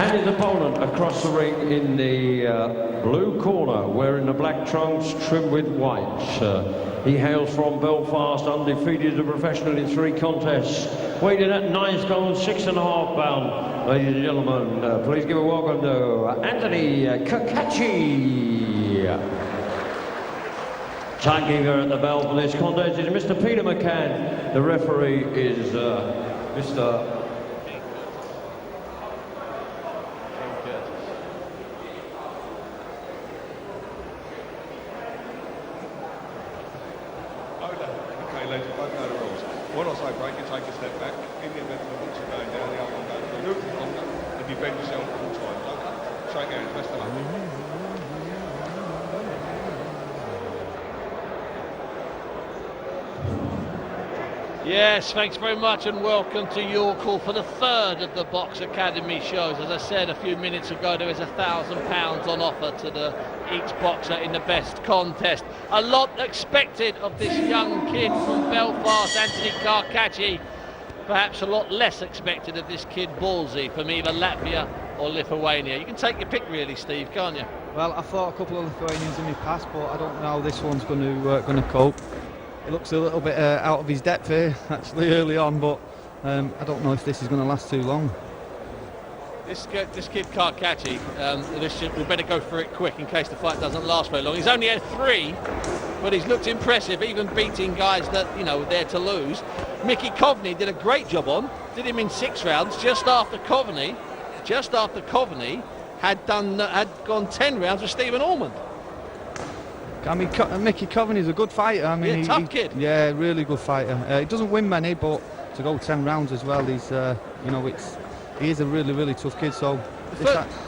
And his opponent across the ring in the blue corner, wearing the black trunks trimmed with white. He hails from Belfast, undefeated as a professional in 3 contests, weighed in at 9 stone, 6.5 pounds. Ladies and gentlemen, please give a welcome to Anthony Cacace. Timekeeper at the bell for this contest is Mr. Peter McCann. The referee is Mr. Ladies, you both know the rules. When I say break, you take a step back. In the event that once you're going down, the other one goes through a little bit longer, and you bend yourself all time. Okay? Shake hands, best of luck. Yes, thanks very much and welcome to your call for the 3rd of the Box Academy shows. As I said a few minutes ago, there is £1,000 on offer to each boxer in the best contest. A lot expected of this young kid from Belfast, Anthony Cacace. Perhaps a lot less expected of this kid Balsys from either Latvia or Lithuania. You can take your pick really, Steve, can't you? Well, I thought a couple of Lithuanians in my past, but I don't know how this one's going to cope. It looks a little bit out of his depth here, actually, early on, but I don't know if this is going to last too long. This kid Cacace, we better go through it quick in case the fight doesn't last very long. He's only had 3, but he's looked impressive, even beating guys that, you know, were there to lose. Mickey Coveney did a great job did him in 6 rounds, just after Coveney had gone 10 rounds with Stephen Ormond. I mean, Mickey Coveney's a good fighter. I mean, tough kid. Yeah, really good fighter. He doesn't win many, but to go 10 rounds as well, he's, he is a really, really tough kid. So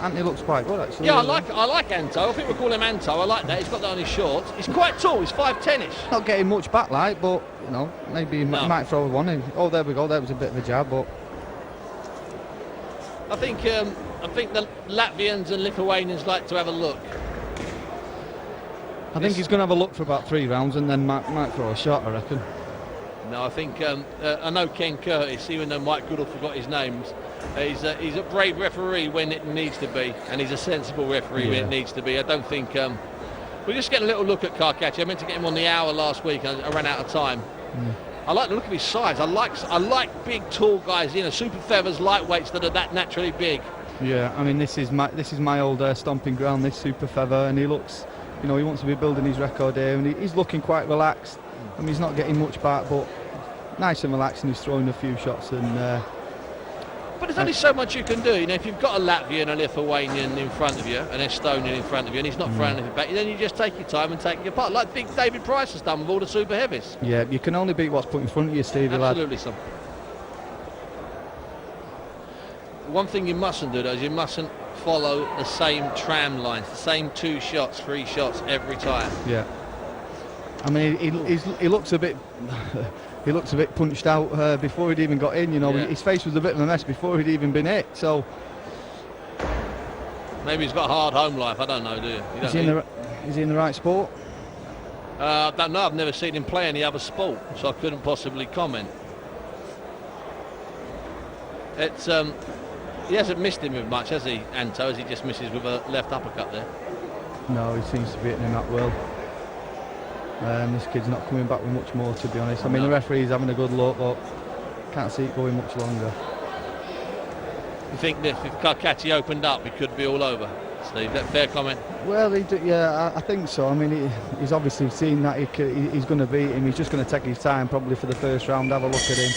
Anthony looks quite good, actually. Yeah, I like Anto. I think we'll call him Anto. I like that. He's got that on his shorts. He's quite tall. He's 5'10"ish. Not getting much backlight, but you know, maybe he might throw one in. Oh, there we go. That was a bit of a jab, but I think the Latvians and Lithuanians like to have a look. I think he's going to have a look for about 3 rounds and then might throw a shot, I reckon. No, I think I know Ken Curtis, even though Mike Goodall forgot his names. He's a brave referee when it needs to be, and he's a sensible referee when it needs to be. I don't think we're just getting a little look at Cacace. I meant to get him on the hour last week, and I ran out of time. I like the look of his size. I like big, tall guys. You know, super feathers, lightweights that are that naturally big. Yeah, I mean, this is my old stomping ground. This super feather, and he looks. You know, he wants to be building his record here, and he's looking quite relaxed. I mean, he's not getting much back, but nice and relaxed, and he's throwing a few shots. And but there's only so much you can do. You know, if you've got a Latvian, a Lithuanian in front of you, an Estonian in front of you, and he's not throwing anything back, then you just take your time and take your part, like big David Price has done with all the super heavies. Yeah, you can only beat what's put in front of you, Stevie. Absolutely, lad. son. One thing you mustn't do, though, is you mustn't follow the same tram lines, the same 2 shots, 3 shots every time. Yeah. I mean, he looks a bit he looks a bit punched out before he'd even got in. You know, his face was a bit of a mess before he'd even been hit. So maybe he's got a hard home life. I don't know, do you? Is he in the right sport? I don't know. I've never seen him play any other sport, so I couldn't possibly comment. It's he hasn't missed him with much, has he, Anto? As he just misses with a left uppercut there. No, he seems to be hitting him that well. This kid's not coming back with much more, to be honest. I mean, the referee's having a good look, but can't see it going much longer. You think that if Cacace opened up, it could be all over, Steve? That fair comment? Well, yeah, I think so. I mean, he's obviously seen that he's going to beat him. He's just going to take his time, probably for the first round, have a look at him,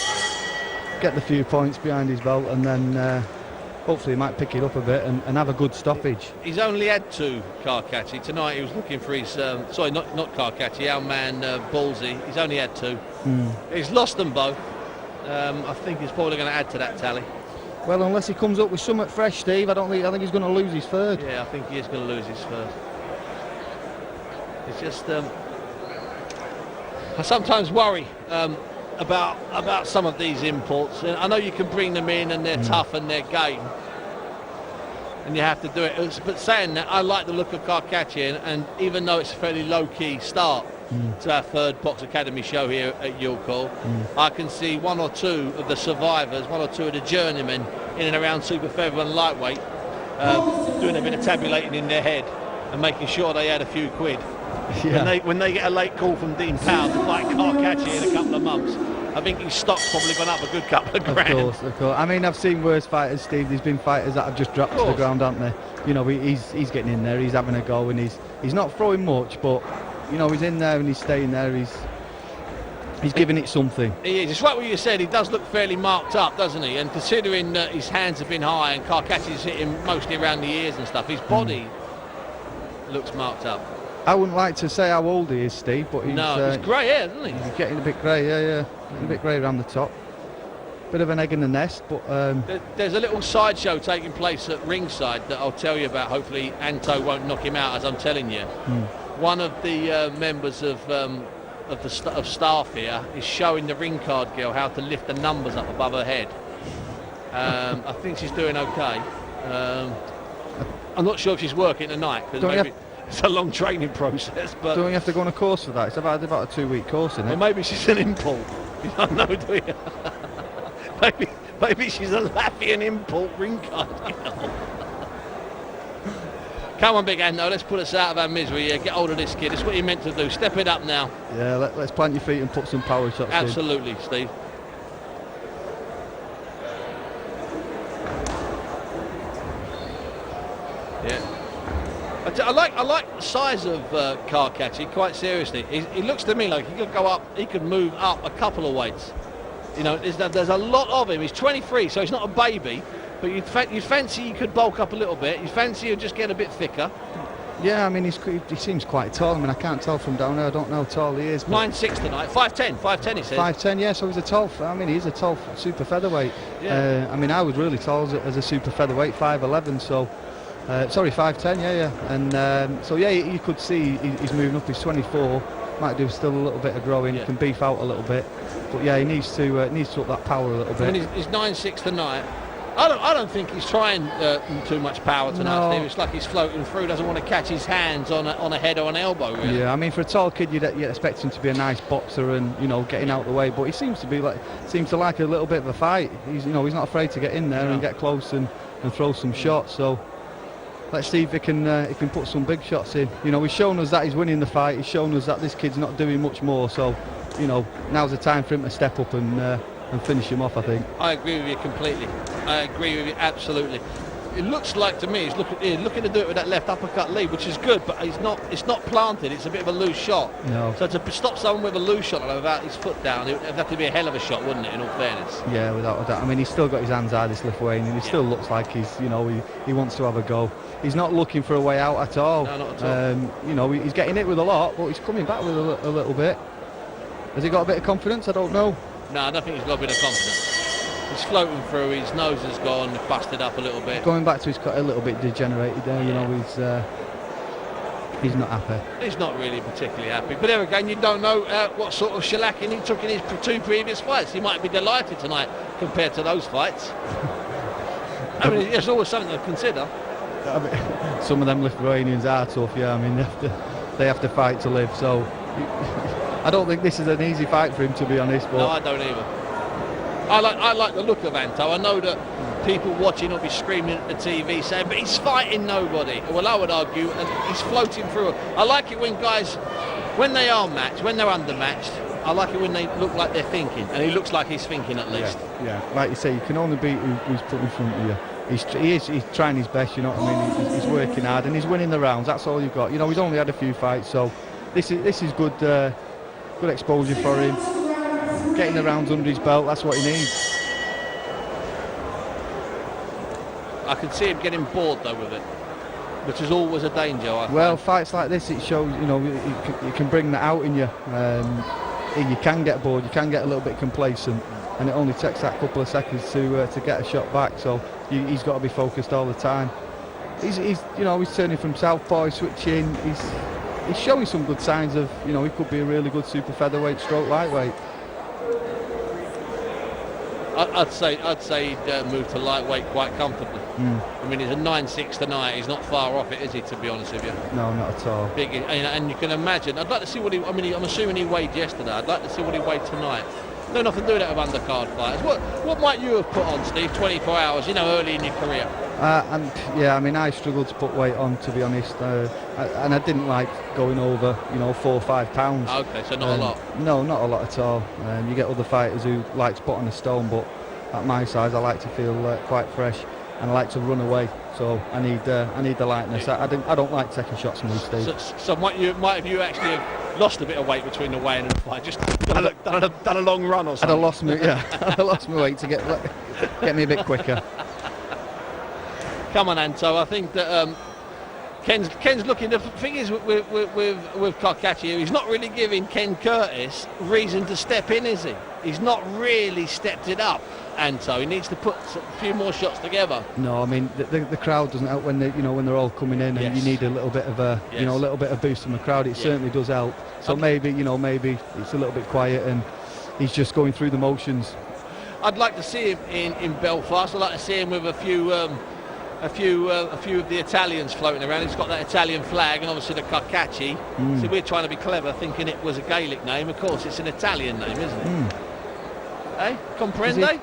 get the few points behind his belt, and then hopefully he might pick it up a bit and have a good stoppage. He's only had 2, Cacace. Tonight he was looking for his, sorry, not Cacace, our man Balsys. He's only had 2. He's lost them both. I think he's probably going to add to that tally. Well, unless he comes up with something fresh, Steve, I think he's going to lose his 3rd. Yeah, I think he is going to lose his 3rd. It's just, I sometimes worry about some of these imports. I know you can bring them in and they're tough and they're game, and you have to do it. But saying that, I like the look of Cacace, and even though it's a fairly low-key start to our 3rd Box Academy show here at Your Call, I can see 1 or 2 of the survivors, 1 or 2 of the journeymen in and around super feather and lightweight doing a bit of tabulating in their head and making sure they had a few quid. Yeah. When they get a late call from Dean Powell to fight Cacace in a couple of months, I think his stock's probably gone up a good couple of grand. Of course. I mean, I've seen worse fighters, Steve. There's been fighters that have just dropped to the ground, haven't they? You know, he's getting in there, he's having a go, and he's not throwing much, but you know, he's in there and he's staying there. He's giving it something. He is. It's right what you said. He does look fairly marked up, doesn't he? And considering that his hands have been high and Cacace's hit him mostly around the ears and stuff, his body looks marked up. I wouldn't like to say how old he is, Steve, but he's grey hair, isn't he? He's getting a bit grey, yeah. A bit grey around the top. Bit of an egg in the nest, but... There's a little sideshow taking place at ringside that I'll tell you about. Hopefully Anto won't knock him out, as I'm telling you. One of the members of staff here is showing the ring card girl how to lift the numbers up above her head. I think she's doing okay. I'm not sure if she's working tonight, because maybe it's a long training process. But don't you have to go on a course for that? It's about a 2-week course, isn't it? Well, maybe she's an import. You don't know, do you? maybe she's a Latvian import ring card girl. Come on, big Ando, let's put us out of our misery here. Get hold of this kid. It's what you're meant to do. Step it up now. Yeah, let's plant your feet and put some power shots in. Absolutely, Steve. Yeah. I like the size of Cacace, quite seriously. He looks to me like he could go up, he could move up a couple of weights. You know, there's a lot of him. He's 23, so he's not a baby. But you'd fancy he could bulk up a little bit. You fancy he'd just get a bit thicker. Yeah, I mean, he seems quite tall. I mean, I can't tell from down there. I don't know how tall he is. 9'6" tonight. 5'10", he says. 5'10", yeah, so he's a tall... I mean, he's a tall super featherweight. Yeah. I mean, I was really tall as a super featherweight, 5'11", so... sorry, 5'10", yeah. And so, yeah, you could see he's moving up. He's 24. Might do still a little bit of growing. Yeah. Can beef out a little bit. But, yeah, he needs to up that power a little bit. I mean, he's 9'6" tonight. I don't think he's trying too much power tonight, Steve. It's like he's floating through, doesn't want to catch his hands on a head or an elbow, really. Yeah, I mean, for a tall kid, you'd expect him to be a nice boxer and, you know, getting out the way, but he seems to like a little bit of a fight. He's not afraid to get in there and get close and throw some shots. So let's see if he can put some big shots in. You know, he's shown us that he's winning the fight. He's shown us that this kid's not doing much more. So, you know, now's the time for him to step up and finish him off, I think. I agree with you completely. I agree with you absolutely. It looks like to me he's looking to do it with that left uppercut lead, which is good, but it's not planted. It's a bit of a loose shot. No. So to stop someone with a loose shot without his foot down, it would have to be a hell of a shot, wouldn't it? In all fairness. Yeah, without a doubt. I mean, he's still got his hands high, this Lithuanian. He still looks like he wants to have a go. He's not looking for a way out at all. No, not at all. You know, he's getting hit with a lot, but he's coming back with a little bit. Has he got a bit of confidence? I don't know. No, I don't think he's got a bit of confidence. He's floating through, his nose has gone, busted up a little bit. Going back to his cut, a little bit degenerated there, you know, he's not happy. He's not really particularly happy. But there again, you don't know what sort of shellacking he took in his 2 previous fights. He might be delighted tonight compared to those fights. I mean, there's always something to consider. I mean, some of them Lithuanians are tough, yeah. I mean, they have to fight to live, so... I don't think this is an easy fight for him, to be honest. But no, I don't either. I like the look of Anto. I know that people watching will be screaming at the TV saying, but he's fighting nobody. Well, I would argue, and he's floating through. I like it when guys, when they are matched, when they're undermatched, I like it when they look like they're thinking, and he looks like he's thinking at least. Yeah. Like you say, you can only beat who's put in front of you. He's trying his best, you know what I mean? He's working hard and he's winning the rounds. That's all you've got. You know, he's only had a few fights, so this is good. Good exposure for him. Getting the rounds under his belt, that's what he needs. I can see him getting bored though with it, which is always a danger. Well, fights like this, it shows, you know, you can bring that out in you. You can get bored, you can get a little bit complacent, and it only takes that couple of seconds to get a shot back. So he's got to be focused all the time. He's turning from southpaw, he's switching. He's showing some good signs of, you know, he could be a really good super featherweight stroke lightweight. I'd say he'd move to lightweight quite comfortably. I mean, he's a 9'6" tonight. He's not far off it, is he, to be honest with you? No, not at all. Big, and you can imagine. I'd like to see what I'm assuming he weighed yesterday. I'd like to see what he weighed tonight. Don't often do that with undercard fighters. What might you have put on, Steve, 24 hours, you know, early in your career? And yeah, I mean, I struggled to put weight on, to be honest, and I didn't like going over, 4 or 5 pounds. Okay, so not a lot. No, not a lot at all. You get other fighters who like to put on a stone, but at my size, I like to feel quite fresh, and I like to run away. So I need the lightness. I don't like taking shots from these Steve. So might have you actually have lost a bit of weight between the weigh-in and the fight? Just done a long run or something? I'd have lost my weight to get me a bit quicker. Come on, Anto. I think that Ken's looking. The thing is with Cacace here, he's not really giving Ken Curtis reason to step in, is he? He's not really stepped it up, Anto. He needs to put a few more shots together. No, I mean the crowd doesn't help when they're all coming in, and Yes. you need a little bit of a little bit of boost from the crowd. It certainly does help. So maybe it's a little bit quiet, and he's just going through the motions. I'd like to see him in Belfast. I'd like to see him with a few of the Italians floating around. He's got that Italian flag and obviously the Cacace. So we're trying to be clever, thinking it was a Gaelic name. Of course, it's an Italian name, isn't it? Eh? Comprende?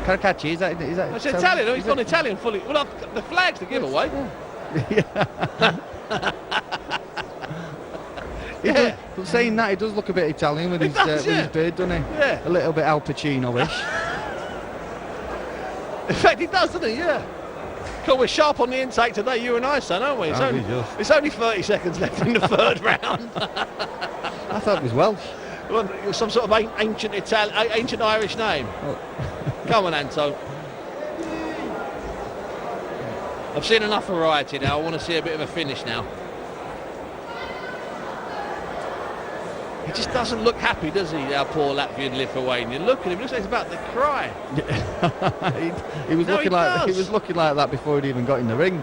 Cacace, is that? It's Italian. He's gone Italian fully. Well, the flag's the giveaway. Yeah. But saying that, he does look a bit Italian with his beard, doesn't he? Yeah. A little bit Al Pacino-ish. In fact, he does, doesn't he? Yeah. Cool, we're sharp on the intake today, you and I, son, aren't we? It's only 30 seconds left in the third round. I thought it was Welsh. Well, it was some sort of ancient Irish name. Oh. Come on, Anto. I've seen enough variety now. I want to see a bit of a finish now. He just doesn't look happy, does he, our poor Latvian Lithuanian? Look at him, looks like he's about to cry. he was looking like that before he'd even got in the ring.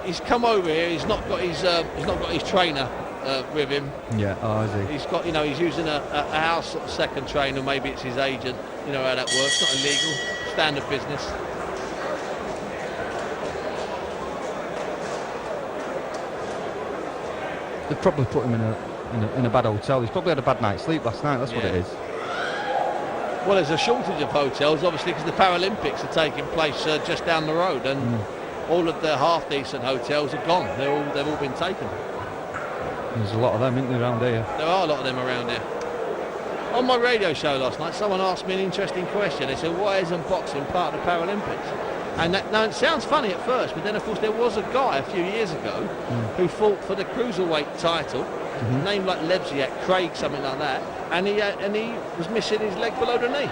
He's come over here. He's not got his trainer with him. Yeah, is he? He's got, he's using a house sort of second trainer. Maybe it's his agent. You know how that works. Not illegal, standard business. They've probably put him in a bad hotel. He's probably had a bad night's sleep last night. That's what it is. Well, there's a shortage of hotels, obviously, because the Paralympics are taking place just down the road, and all of the half-decent hotels are gone. They've all been taken. There's a lot of them, isn't there, around here? There are a lot of them around here. On my radio show last night, someone asked me an interesting question. They said, "Why isn't boxing part of the Paralympics?" And now it sounds funny at first, but then of course there was a guy a few years ago who fought for the cruiserweight title, named like Lebziak, Craig, something like that, and he was missing his leg below the knee.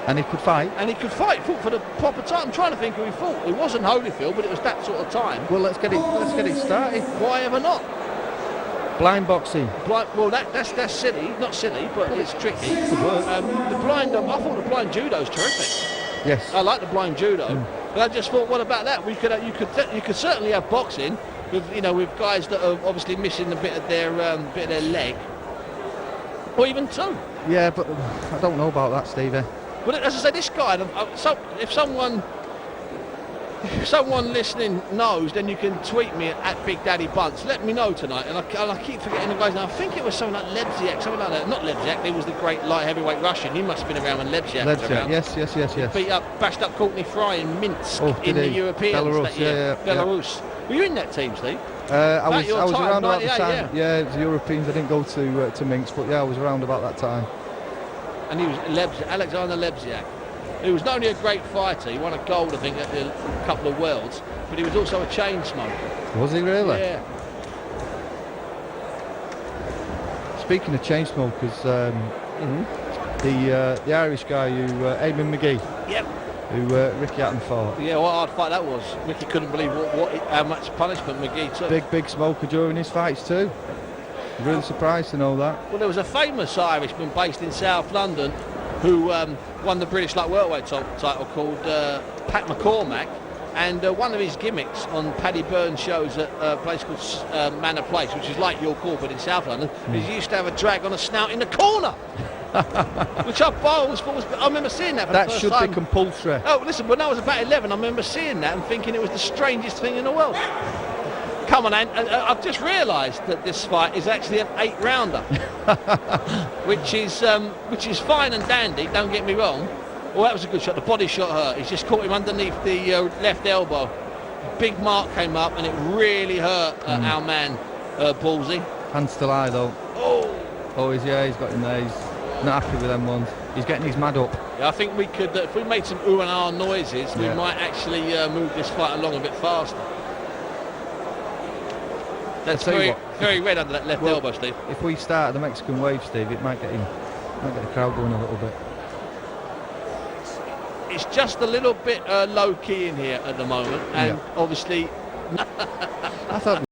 And he could fight. He fought for the proper time. I'm trying to think who he fought. It wasn't Holyfield, but it was that sort of time. Well, let's get it started. Why ever not? Blind boxing. Well, that's silly. Not silly, but it's tricky. I thought the blind judo's terrific. Yes. I like the blind judo, but I just thought, what about that? You could certainly have boxing with guys that are obviously missing a bit of their leg, or even two. Yeah, but I don't know about that, Stevie. But as I say, this guy. If someone listening knows, then you can tweet me at Big Daddy Bunce. Let me know tonight. And I keep forgetting the guy's name. I think it was something like Lebziak, something like that. Not Lebziak. He was the great light heavyweight Russian. He must have been around when Lebziak was around. Yes. He bashed up Courtney Fry in Minsk in the Europeans Belarus, that year. yeah. Belarus. Were you in that team, Steve? I was around about the time. Yeah. It was the Europeans. I didn't go to Minsk, but yeah, I was around about that time. And he was Alexander Lebziak. He was not only a great fighter, he won a gold, I think, at a couple of worlds, but he was also a chain smoker. Was he really? Yeah. Speaking of chain smokers, the Irish guy who Eamon McGee. Yep. Who Ricky Hatton fought. Yeah, what a hard fight that was. Ricky couldn't believe how much punishment McGee took. Big smoker during his fights too. Really surprised to know that. Well, there was a famous Irishman based in South London who won the British light welterweight title called Pat McCormack, and one of his gimmicks on Paddy Burns shows at a place called Manor Place, which is like your call but in South London, is he used to have a drag on a snout in the corner. Which I remember seeing that for the first time. That should be compulsory. Oh, listen, when I was about 11, I remember seeing that and thinking it was the strangest thing in the world. Come on, I've just realised that this fight is actually an 8-rounder, which is fine and dandy. Don't get me wrong. Well, that was a good shot. The body shot hurt. He's just caught him underneath the left elbow. big mark came up and it really hurt our man Ballsy. Hands still high though. Oh, he's got him there. He's not happy with them ones. He's getting his mad up. Yeah, I think we could, if we made some ooh and ah noises, we might actually move this fight along a bit faster. That's very red under that left elbow, Steve. If we start the Mexican wave, Steve, it might get the crowd going a little bit. It's just a little bit low key in here at the moment, and obviously I thought